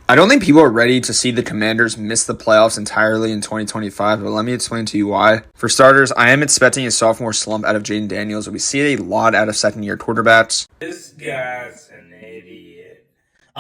I don't think people are ready to see the Commanders miss the playoffs entirely in 2025, but let me explain to you why. For starters, I am expecting a sophomore slump out of Jaden Daniels. We see it a lot out of second-year quarterbacks. This guy's an idiot.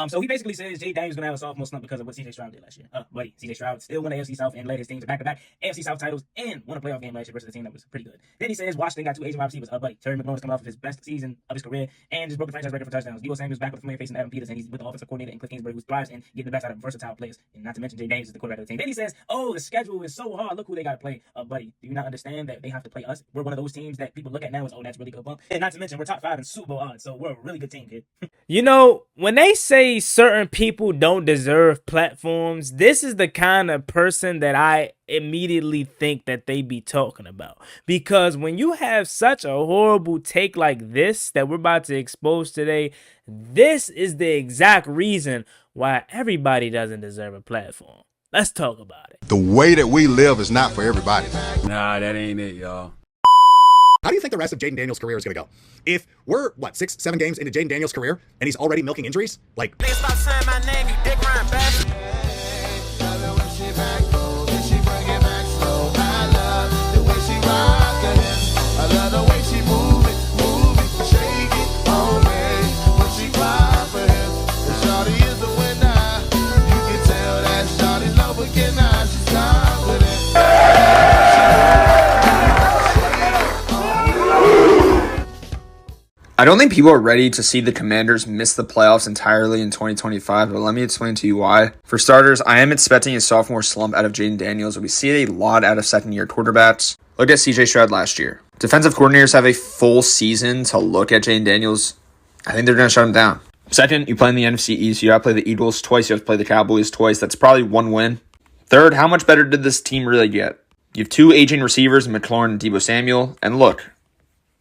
So he basically says Jay Daniels gonna have a sophomore slump because of what CJ Stroud did last year. Buddy, CJ Stroud still won the AFC South and led his team to back-to-back AFC South titles and won a playoff game last year versus a team that was pretty good. Then he says Washington got two Asian wide receivers. Buddy, Terry McLaurin's coming off of his best season of his career and just broke the franchise record for touchdowns. Debo Samuel's back with a familiar face in Adam Peters, and he's with the offensive coordinator in Cliff Kingsbury, who thrives in getting the best out of versatile players. And not to mention Jay Daniels is the quarterback of the team. Then he says, "Oh, the schedule is so hard. Look who they got to play." Buddy, do you not understand that they have to play us? We're one of those teams that people look at now as, "Oh, that's really good bump." And not to mention we're top 5 in Super Bowl odds, so we're a really good team, kid. You know, when they say certain people don't deserve platforms, this is the kind of person that I immediately think that they be talking about. Because when you have such a horrible take like this that we're about to expose today, this is the exact reason why everybody doesn't deserve a platform. Let's talk about it. The way that we live is not for everybody. Nah, that ain't it, y'all. How do you think the rest of Jaden Daniels' career is going to go? If we're, 6, 7 games into Jaden Daniels' career, and he's already milking injuries? Like, stop saying my name, you dick rhyme, baby. I love the way she move it, shake it on me. When she cry for him, and Shawty is the winner. You can tell that Shawty love again now, she's confident. I don't think people are ready to see the Commanders miss the playoffs entirely in 2025, but let me explain to you why. For starters, I am expecting a sophomore slump out of Jaden Daniels. We see it a lot out of second-year quarterbacks. Look at CJ Stroud last year. Defensive coordinators have a full season to look at Jaden Daniels. I think they're going to shut him down. Second, you play in the NFC East. You have to play the Eagles twice. You have to play the Cowboys twice. That's probably one win. Third, how much better did this team really get? You have two aging receivers, McLaurin and Debo Samuel. And look,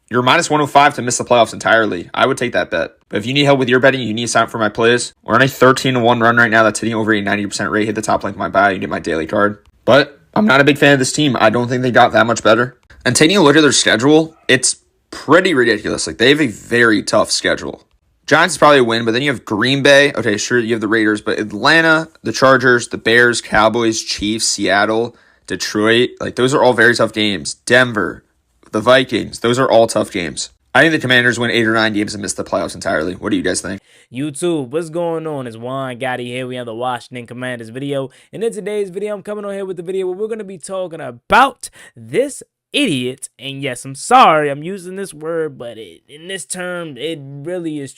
you're minus 105 to miss the playoffs entirely. I would take that bet. But if you need help with your betting, you need to sign up for my plays. We're on a 13-1 run right now that's hitting over a 90% rate. Hit the top link of my bio. You get my daily card. But I'm not a big fan of this team. I don't think they got that much better. And taking a look at their schedule, it's pretty ridiculous. Like, they have a very tough schedule. Giants is probably a win, but then you have Green Bay. Okay, sure, you have the Raiders, but Atlanta, the Chargers, the Bears, Cowboys, Chiefs, Seattle, Detroit. Like, those are all very tough games. Denver, the Vikings, those are all tough games. I think the Commanders win 8 or 9 games and miss the playoffs entirely. What do you guys think? YouTube, what's going on? It's Juan Gotti here. We have the Washington Commanders video. And in today's video, I'm coming on here with the video where we're going to be talking about this idiot. And yes, I'm sorry I'm using this word, but in this term, it really is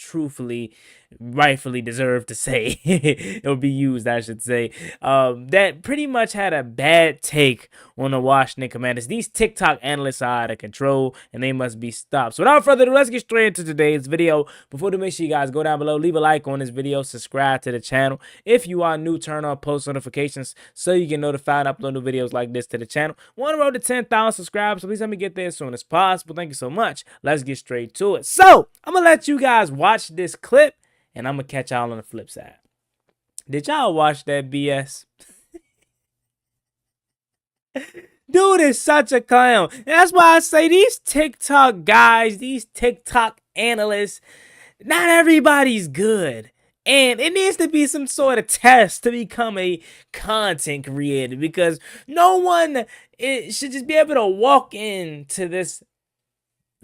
rightfully deserved to say. It'll be used, I should say. That pretty much had a bad take on the Washington Commanders. These TikTok analysts are out of control, and they must be stopped. So without further ado, let's get straight into today's video. Before we make sure you guys go down below, leave a like on this video, subscribe to the channel. If you are new, turn on post notifications so you get notified and upload new videos like this to the channel. We're on the road to 10,000 subscribers, so please let me get there as soon as possible. Thank you so much. Let's get straight to it. So I'm going to let you guys watch this clip, and I'm going to catch y'all on the flip side. Did y'all watch that BS? Dude is such a clown. And that's why I say these TikTok guys, these TikTok analysts, not everybody's good. And it needs to be some sort of test to become a content creator, because no one should just be able to walk into this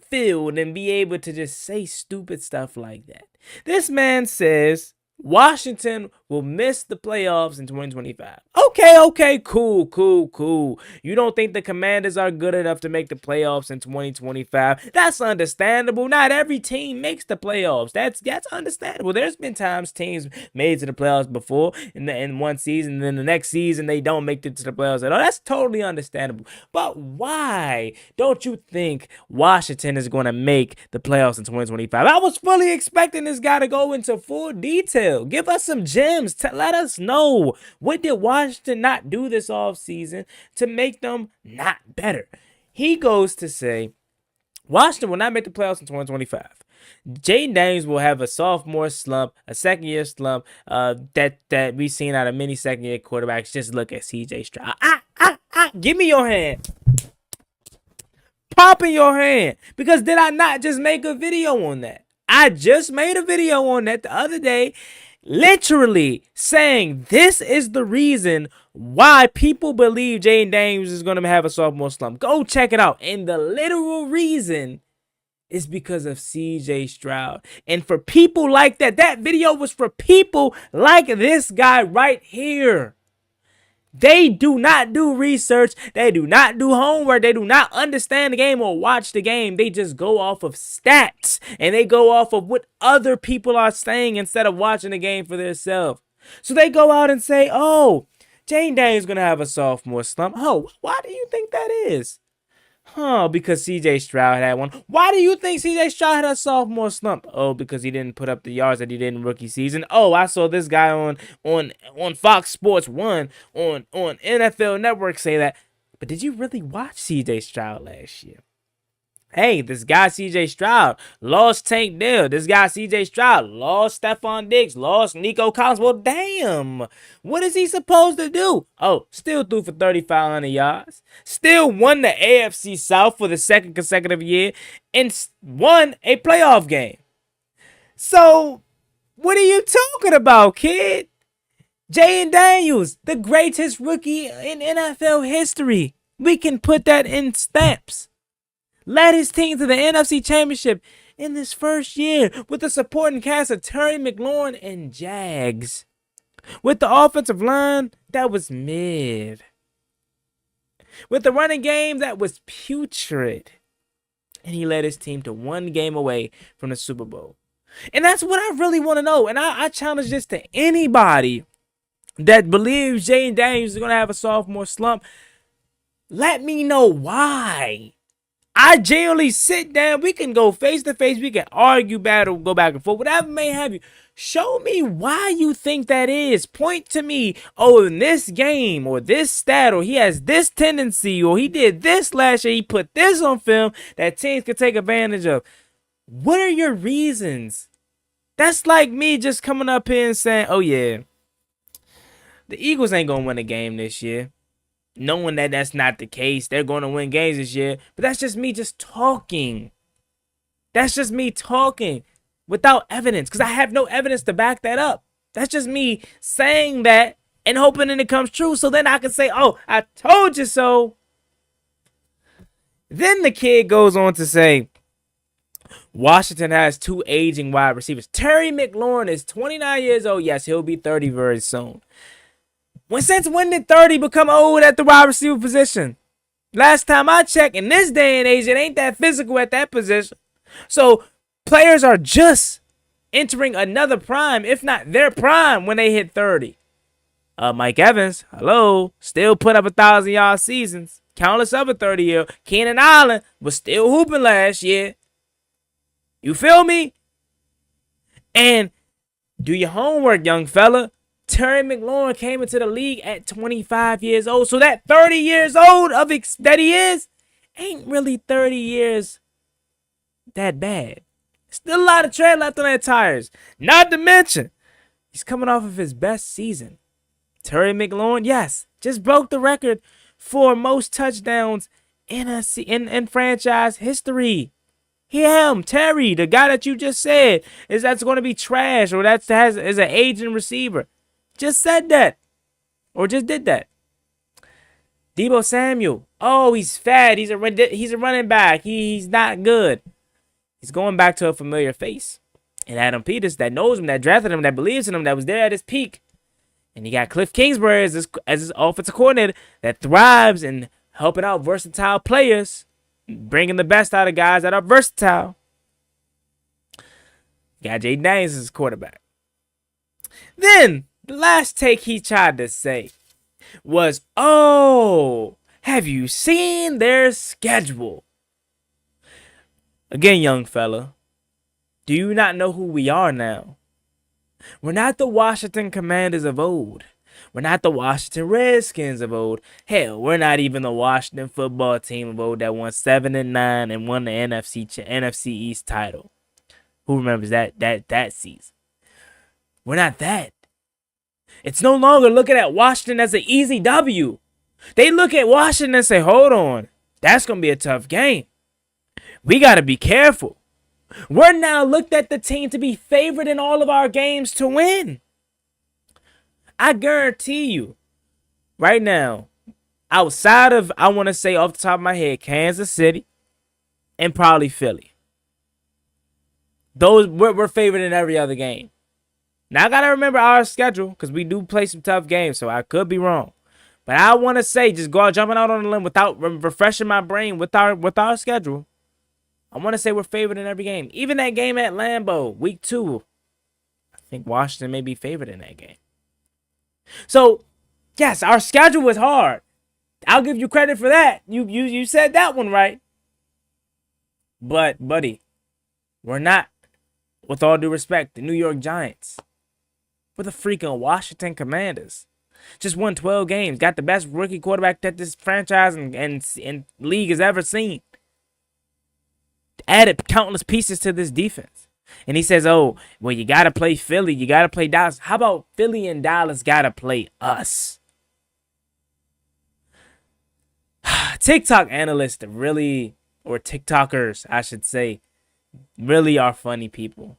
field and be able to just say stupid stuff like that. This man says Washington will miss the playoffs in 2025. Okay, cool. You don't think the Commanders are good enough to make the playoffs in 2025? That's understandable. Not every team makes the playoffs. That's understandable. There's been times teams made to the playoffs before in one season, and then the next season they don't make it to the playoffs at all. That's totally understandable. But why don't you think Washington is going to make the playoffs in 2025? I was fully expecting this guy to go into full detail. Give us some gems. Let us know, what did Washington not do this offseason to make them not better? He goes to say Washington will not make the playoffs in 2025. Jaden Daniels will have a sophomore slump, a second-year slump that we've seen out of many second-year quarterbacks. Just look at CJ Stroud. Give me your hand. Pop in your hand. Because did I not just make a video on that? I just made a video on that the other day. literally saying this is the reason why people believe Jaden Daniels is going to have a sophomore slump. Go check it out. And the literal reason is because of CJ Stroud. And for people like that, that video was for people like this guy right here. They do not do research. They do not do homework. They do not understand the game or watch the game. They just go off of stats. And they go off of what other people are saying instead of watching the game for themselves. So they go out and say, oh, Jaden Daniels is going to have a sophomore slump. Oh, why do you think that is? Because CJ Stroud had one. Why do you think CJ Stroud had a sophomore slump? Oh, because he didn't put up the yards that he did in rookie season. Oh, I saw this guy on Fox Sports 1 on NFL Network say that. But did you really watch CJ Stroud last year? Hey, this guy CJ Stroud lost Tank Dell. This guy CJ Stroud lost Stephon Diggs, lost Nico Collins. Well, damn. What is he supposed to do? Oh, still threw for 3,500 yards. Still won the AFC South for the second consecutive year and won a playoff game. So, what are you talking about, kid? Jaden Daniels, the greatest rookie in NFL history. We can put that in stamps. Led his team to the NFC Championship in this first year with the supporting cast of Terry McLaurin and Jags. With the offensive line that was mid. With the running game that was putrid. And he led his team to one game away from the Super Bowl. And that's what I really want to know. And I challenge this to anybody that believes Jaden Daniels is going to have a sophomore slump. Let me know why. I genuinely sit down. We can go face to face. We can argue, battle, go back and forth, whatever may have you. Show me why you think that is. Point to me. Oh, in this game or this stat or he has this tendency or he did this last year. He put this on film that teams could take advantage of. What are your reasons? That's like me just coming up here and saying, oh, yeah, the Eagles ain't going to win a game this year. Knowing that that's not the case. They're going to win games this year. But that's just me just talking. That's just me talking without evidence. Because I have no evidence to back that up. That's just me saying that and hoping that it comes true. So then I can say, oh, I told you so. Then the kid goes on to say, Washington has two aging wide receivers. Terry McLaurin is 29 years old. Yes, he'll be 30 very soon. Since when did 30 become old at the wide receiver position? Last time I checked, in this day and age, it ain't that physical at that position. So players are just entering another prime, if not their prime, when they hit 30. Mike Evans, hello, still put up 1,000-yard seasons. Countless other 30-year. Keenan Allen was still hooping last year. You feel me? And do your homework, young fella. Terry McLaurin came into the league at 25 years old. So that 30 years old that he is ain't really 30 years that bad. Still a lot of tread left on their tires. Not to mention, he's coming off of his best season. Terry McLaurin, yes, just broke the record for most touchdowns in franchise history. Terry, the guy that you just said that's going to be trash or is an aging receiver. Just said that. Or just did that. Deebo Samuel. Oh, he's fat. He's a running back. He's not good. He's going back to a familiar face. And Adam Peters that knows him, that drafted him, that believes in him, that was there at his peak. And you got Cliff Kingsbury as his offensive coordinator that thrives in helping out versatile players, bringing the best out of guys that are versatile. You got Jaden Daniels as quarterback. Then the last take he tried to say was, oh, have you seen their schedule? Again, young fella, do you not know who we are now? We're not the Washington Commanders of old. We're not the Washington Redskins of old. Hell, we're not even the Washington football team of old that won 7-9 and won the NFC East title. Who remembers that season? We're not that. It's no longer looking at Washington as an easy W. They look at Washington and say, hold on, that's going to be a tough game. We got to be careful. We're now looked at the team to be favored in all of our games to win. I guarantee you, right now, outside of, I want to say off the top of my head, Kansas City and probably Philly. Those we're favored in every other game. Now I gotta remember our schedule because we do play some tough games, so I could be wrong. But I want to say, just go out jumping out on a limb without refreshing my brain with our schedule. I want to say we're favored in every game. Even that game at Lambeau, week 2. I think Washington may be favored in that game. So, yes, our schedule was hard. I'll give you credit for that. You said that one right. But, buddy, we're not, with all due respect, the New York Giants. We're the freaking Washington Commanders. Just won 12 games. Got the best rookie quarterback that this franchise and league has ever seen. Added countless pieces to this defense. And he says, oh, well, you got to play Philly. You got to play Dallas. How about Philly and Dallas got to play us? TikTok analysts really, or TikTokers, I should say, really are funny people.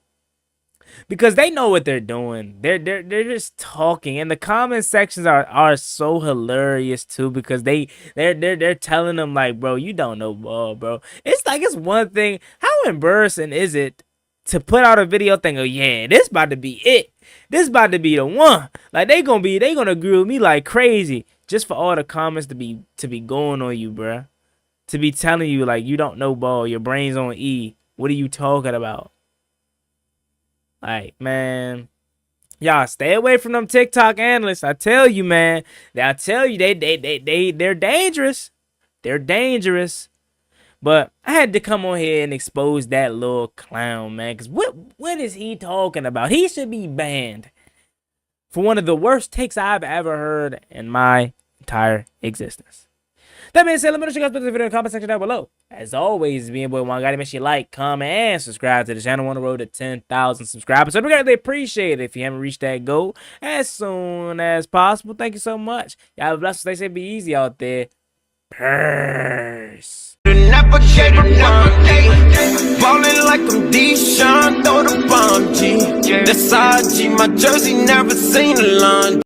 Because they know what they're doing. They're just talking. And the comment sections are so hilarious too, because they're telling them like, bro, you don't know ball, bro. It's like, it's one thing. How embarrassing is it to put out a video thing, oh yeah, this about to be it. This about to be the one. Like they gonna agree with me like crazy. Just for all the comments to be going on you, bro. To be telling you like you don't know ball, your brain's on E. What are you talking about? Like, man, y'all stay away from them TikTok analysts. I tell you, man. I tell you, they're dangerous. They're dangerous. But I had to come on here and expose that little clown, man. Because what is he talking about? He should be banned for one of the worst takes I've ever heard in my entire existence. That being said, let me know what you guys put the video in the comment section down below. As always, being boy Juan Gotti, make sure you like, comment, and subscribe to the channel. On the road to 10,000 subscribers. So we greatly appreciate it if you haven't reached that goal as soon as possible. Thank you so much. Y'all have a blessed, stay safe, be easy out there. Peace. Ballin' like I'm Deshaun, throw the bomb, G. That's IG, my jersey never seen a line.